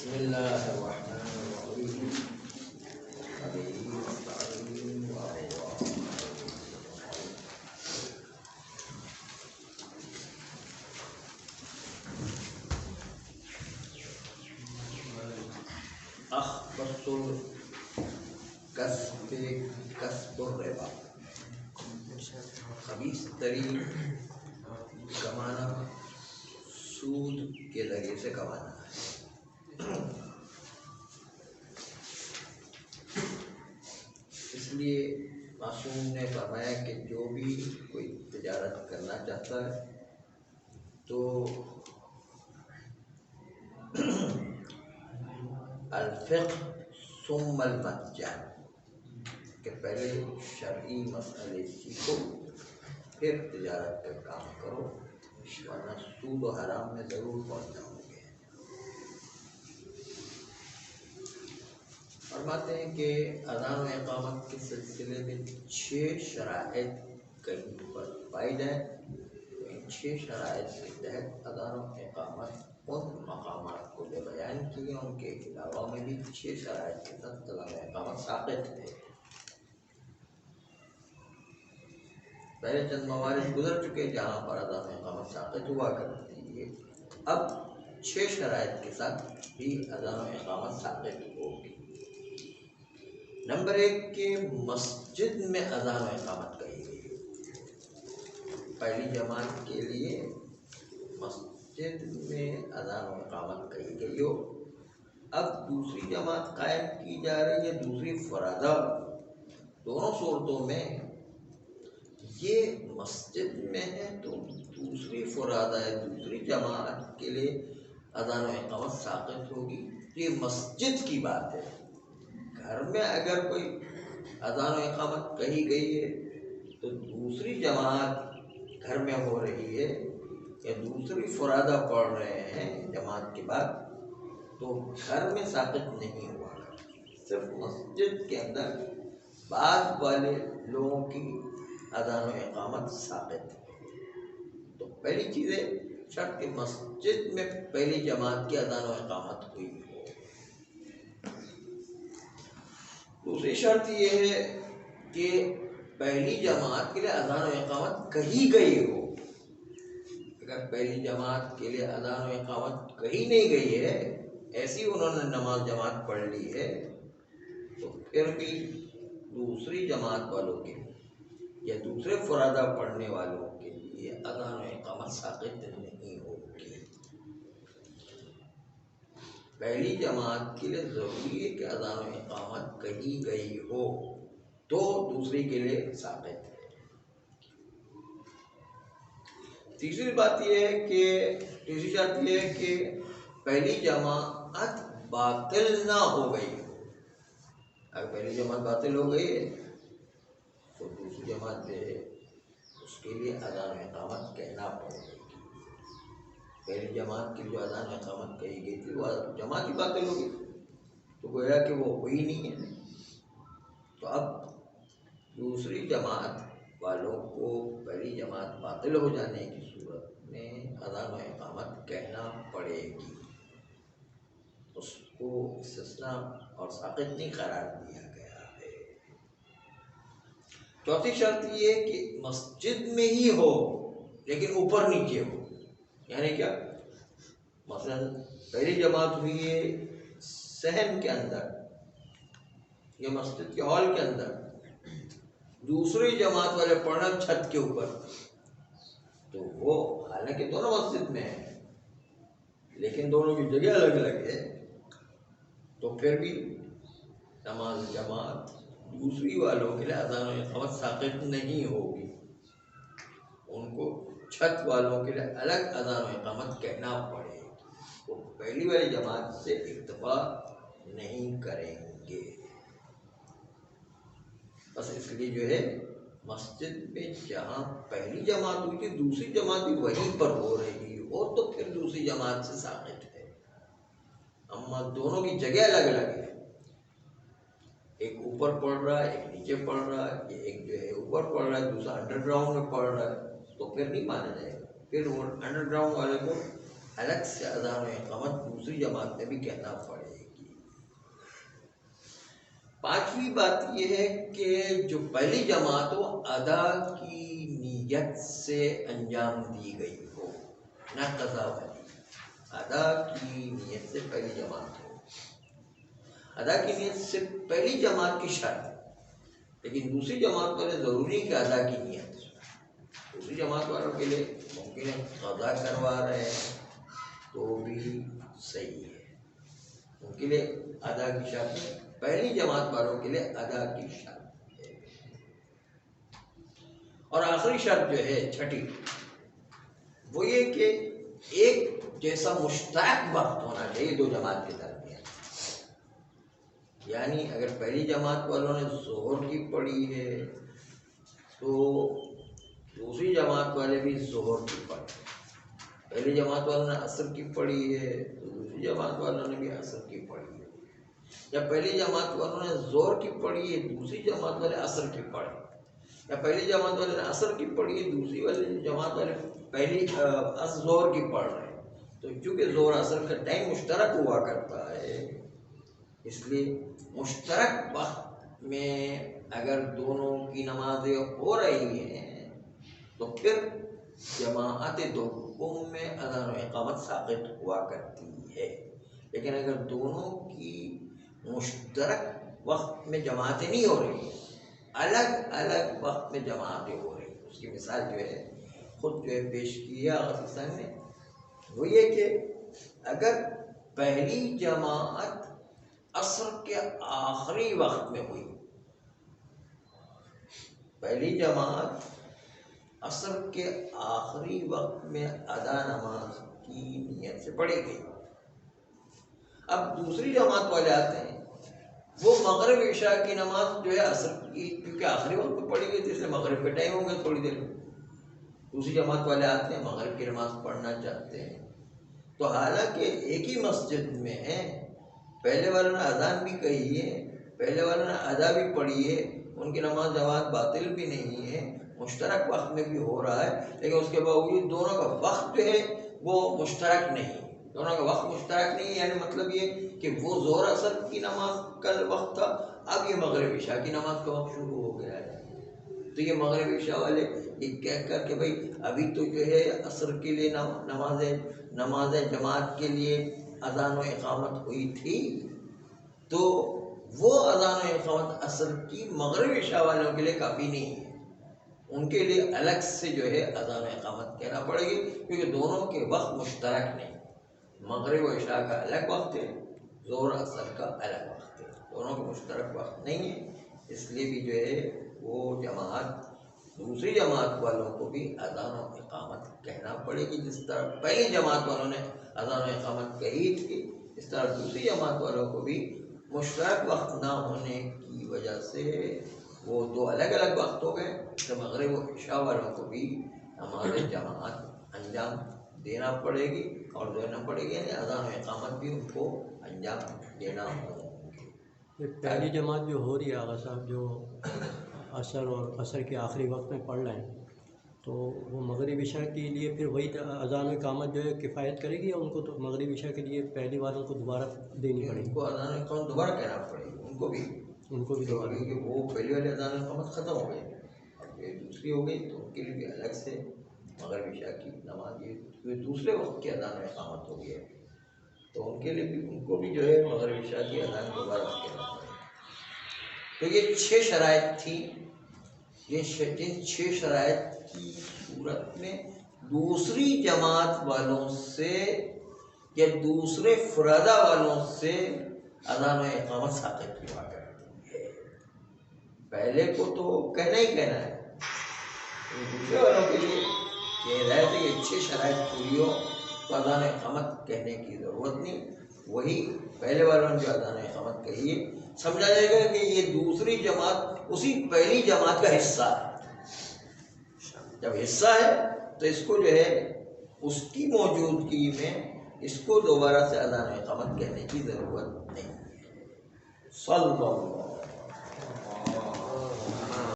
بسم اللہ الرحمن الرحیم ابھی نستعین اخبث الکسب کسب الربا، خبیث ترین کمانا سود کے ذریعے سے کمانا ہے۔ اس لیے معصوم نے فرمایا کہ جو بھی کوئی تجارت کرنا چاہتا ہے تو الفقہ ثم المتجع، کہ پہلے شرعی مسئلے سیکھو پھر تجارت کا کام کرو، ورنہ سود و حرام میں ضرور پہنچ جاؤ گے۔ فرماتے ہیں کہ اذان و اقامت کے سلسلے میں 6 شرائط کہیں پر پائی جائیں، ان 6 شرائط کے تحت اذان و اقامت ان مقامات کو جو بیان کیے ان کے علاوہ میں بھی 6 شرائط کے تحت اذان و اقامت ثابت ہے۔ پہلے چند موارد گزر چکے جہاں پر اذان و اقامت ثابت ہوا کرتی ہے، اب 6 شرائط کے ساتھ بھی اذان و اقامت ثابت ہوگی۔ نمبر 1 کہ مسجد میں اذان و اقامت کہی گئی، پہلی جماعت کے لیے مسجد میں اذان و اقامت کہی گئی ہو۔ اب دوسری جماعت قائم کی جا رہی ہے، دوسری فرادہ، دونوں صورتوں میں یہ مسجد میں ہے تو دوسری فرادہ ہے، دوسری جماعت کے لیے اذان و اقامت ثابت ہوگی۔ یہ مسجد کی بات ہے، گھر میں اگر کوئی اذان و اقامت کہی گئی ہے تو دوسری جماعت گھر میں ہو رہی ہے یا دوسری فرادہ پڑھ رہے ہیں جماعت کے بعد تو گھر میں ثابت نہیں ہوا، صرف مسجد کے اندر بعد والے لوگوں کی اذان و اقامت ثابت ہے۔ تو پہلی چیز ہے شرط کہ مسجد میں پہلی جماعت کی اذان و اقامت ہوئی ہو۔ دوسری شرط یہ ہے کہ پہلی جماعت کے لیے اذان و اقامت کہی گئی ہو۔ اگر پہلی جماعت کے لیے اذان و اقامت کہی نہیں گئی ہے، ایسی انہوں نے نماز جماعت پڑھ لی ہے، تو پھر بھی دوسری جماعت والوں کے یا دوسرے فرادہ پڑھنے والوں کے لیے اذان و اقامت ثابت نہیں ہوگی۔ پہلی جماعت کے لیے ضروری ہے کہ اذان و اقامت کہی گئی ہو تو دوسری کے لیے ثابت ہے۔ تیسری بات یہ ہے کہ تیسری شرط یہ ہے کہ پہلی جماعت باطل نہ ہو گئی ہو۔ اگر پہلی جماعت باطل ہو گئی ہے تو دوسری جماعت جو ہے اس کے لیے اذان و اقامت کہنا پڑے گی۔ پہلی جماعت کی جو اذان و اقامت کہی گئی تھی وہ جماعت ہی باطل ہو گئی تو گویا کہ وہ ہوئی نہیں ہے۔ تو اب دوسری جماعت والوں کو پہلی جماعت باطل ہو جانے کی صورت میں اذان و اقامت کہنا پڑے گی، اس کو استثناء اور ساقط نہیں قرار دیا گیا ہے۔ چوتھی شرط یہ ہے کہ مسجد میں ہی ہو لیکن اوپر نیچے ہو، یعنی کیا؟ مثلا پہلی جماعت ہوئی ہے صحن کے اندر یا مسجد کے ہال کے اندر، دوسری جماعت والے پڑھنا چھت کے اوپر، تو وہ حالانکہ دونوں مسجد میں ہیں لیکن دونوں کی جگہ الگ الگ ہے، تو پھر بھی نماز جماعت دوسری والوں کے لیے اذان و اقامت ثابت نہیں ہوگی، ان کو چھت والوں کے لیے الگ اذان و اقامت کہنا پڑے گی، وہ پہلی والی جماعت سے اکتفا نہیں کریں گے۔ بس اس لیے جو ہے مسجد میں جہاں پہلی جماعت ہوئی تھی دوسری جماعت بھی وہیں پر ہو رہی ہو تو پھر دوسری جماعت سے ثابت ہے، اما دونوں کی جگہ الگ الگ ہے، ایک اوپر پڑھ رہا ہے ایک نیچے پڑھ رہا ہے، ایک جو ہے اوپر پڑھ رہا ہے دوسرا انڈر گراؤنڈ میں پڑھ رہا ہے، تو پھر نہیں مانا جائے گا، پھر وہ انڈر گراؤنڈ والے کو الگ سے اذان و اقامت دوسری جماعت میں بھی کہنا پڑے پانچویں بات یہ ہے کہ جو پہلی جماعت ہو ادا کی نیت سے انجام دی گئی ہو، نہ قضا والی، ادا کی نیت سے پہلی جماعت ہو۔ ادا کی نیت سے پہلی جماعت کی شرط ہے، لیکن دوسری جماعت والے ضروری کہ ادا کی نیت۔ دوسری جماعت والوں کے لیے ممکن ہے قضا کروا رہے ہیں تو بھی صحیح ہے، ان کے لیے ادا کی شرط ہے۔ پہلی جماعت والوں کے لیے ادا کی شرط ہے۔ اور آخری شرط جو ہے چھٹی، وہ یہ کہ ایک جیسا مشترک وقت ہونا چاہیے دو جماعت کے درمیان۔ یعنی اگر پہلی جماعت والوں نے ظہر کی پڑھی ہے تو دوسری جماعت والے بھی ظہر کی پڑھی، پہلی جماعت والوں نے عصر کی پڑھی ہے تو دوسری جماعت والوں نے بھی عصر کی پڑھی ہے، یا پہلی جماعت والوں نے ظہر کی پڑھی ہے دوسری جماعت والے عصر کی پڑھی، یا پہلی جماعت والے نے عصر کی پڑھی ہے دوسری والی جماعت والے پہلی ظہر کی پڑھ رہے ہیں، تو چونکہ ظہر عصر کا ٹائم مشترک ہوا کرتا ہے، اس لیے مشترک وقت میں اگر دونوں کی نمازیں ہو رہی ہیں تو پھر جماعت دوم میں اذان و اقامت ساقط ہوا کرتی ہے۔ لیکن اگر دونوں کی مشترک وقت میں جماعتیں نہیں ہو رہی، الگ الگ وقت میں جماعتیں ہو رہی، اس کی مثال جو ہے خود جو ہے پیش کی ہے آغا حسین نے، وہ یہ کہ اگر پہلی جماعت عصر کے آخری وقت میں ہوئی، پہلی جماعت عصر کے آخری وقت میں ادا نماز کی نیت سے پڑھی گئی، اب دوسری جماعت والے آتے ہیں، وہ مغرب عشاء کی نماز جو ہے عصر کی کیونکہ آخری وقت میں پڑھی گئی تھی اس لیے مغرب کے ٹائم ہوں گے تھوڑی دیر میں، دوسری جماعت والے آتے ہیں مغرب کی نماز پڑھنا چاہتے ہیں، تو حالانکہ ایک ہی مسجد میں ہیں، پہلے والوں نے اذان بھی کہی ہے، پہلے والوں نے ادا بھی پڑھی ہے، ان کی نماز جماعت باطل بھی نہیں ہے، مشترک وقت میں بھی ہو رہا ہے، لیکن اس کے باوجود دونوں کا وقت جو ہے وہ مشترک نہیں، دونوں کا وقت مشترک نہیں، یعنی مطلب یہ کہ وہ ظہر عصر کی نماز کا وقت تھا، اب یہ مغرب عشاء کی نماز کا وقت شروع ہو گیا ہے، تو یہ مغرب عشاء والے یہ کہہ کر کہ بھائی ابھی تو جو ہے عصر کے لیے نماز جماعت کے لیے اذان و اقامت ہوئی تھی، تو وہ اذان و اقامت عصر کی مغرب عشاء والوں کے لیے کافی نہیں ہے، ان کے لیے الگ سے جو ہے اذان و اقامت کہنا پڑے گی، کیونکہ دونوں کے وقت مشترک نہیں، مغرب و عشاء کا الگ وقت ہے، ظہر عصر کا الگ وقت ہے، دونوں کا مشترک وقت نہیں ہے، اس لیے بھی جو ہے وہ جماعت دوسری جماعت والوں کو بھی اذان و اقامت کہنا پڑے گی، جس طرح پہلی جماعت والوں نے اذان و اقامت کہی تھی، اس طرح دوسری جماعت والوں کو بھی مشترک وقت نہ ہونے کی وجہ سے وہ دو الگ الگ وقت ہو گئے، تو مغرب و عشاء والوں کو بھی نماز جماعت انجام دینا پڑے گی اور دینا پڑے گی، یعنی اذان و اقامت بھی ان کو انجام دینا ہوگا۔ پہلی جماعت جو ہو رہی ہے آغا صاحب، جو عصر اور عصر کے آخری وقت میں پڑھ رہے ہیں، تو وہ مغرب عشاء کے لیے پھر وہی اذان و اقامت جو ہے کفایت کرے گی، یا ان کو تو مغرب عشاء کے لیے پہلی والوں کو دوبارہ دینی پڑے گی؟ ان کو اذان و اقامت دوبارہ کہنا پڑے گی، ان کو بھی دوبارہ، کیونکہ وہ پہلی والی اذان و اقامت ختم ہو گئی، اب یہ دوسری ہو گئی، تو ان کے لیے بھی الگ سے مغرب عشاء کی نماز یہ دوسرے وقت کی اذان و اقامت ہو گئی ہے، تو ان کے لیے بھی ان کو بھی جو ہے مغرب عشاء کی اذان دوبارہ کہنا پڑے گی۔ تو یہ 6 شرائط تھی، یہ 6 شرائط کی صورت میں دوسری جماعت والوں سے یا دوسرے فرادہ والوں سے اذان و اقامت ساقط ہوا کرتی ہے، پہلے کو تو کہنا ہی کہنا ہے، دوسرے والوں کے لیے یہ ہدایت ہے کہ 6 شرائط پوری ہو تو اذان و اقامت کہنے کی ضرورت نہیں، وہی پہلے والوں نے جو اذان و اقامت کہی ہے سمجھا جائے گا کہ یہ دوسری جماعت اسی پہلی جماعت کا حصہ ہے، جب حصہ ہے تو اس کو جو ہے اس کی موجودگی میں اس کو دوبارہ سے اذان و اقامت کہنے کی ضرورت نہیں ہے۔ صلی اللہ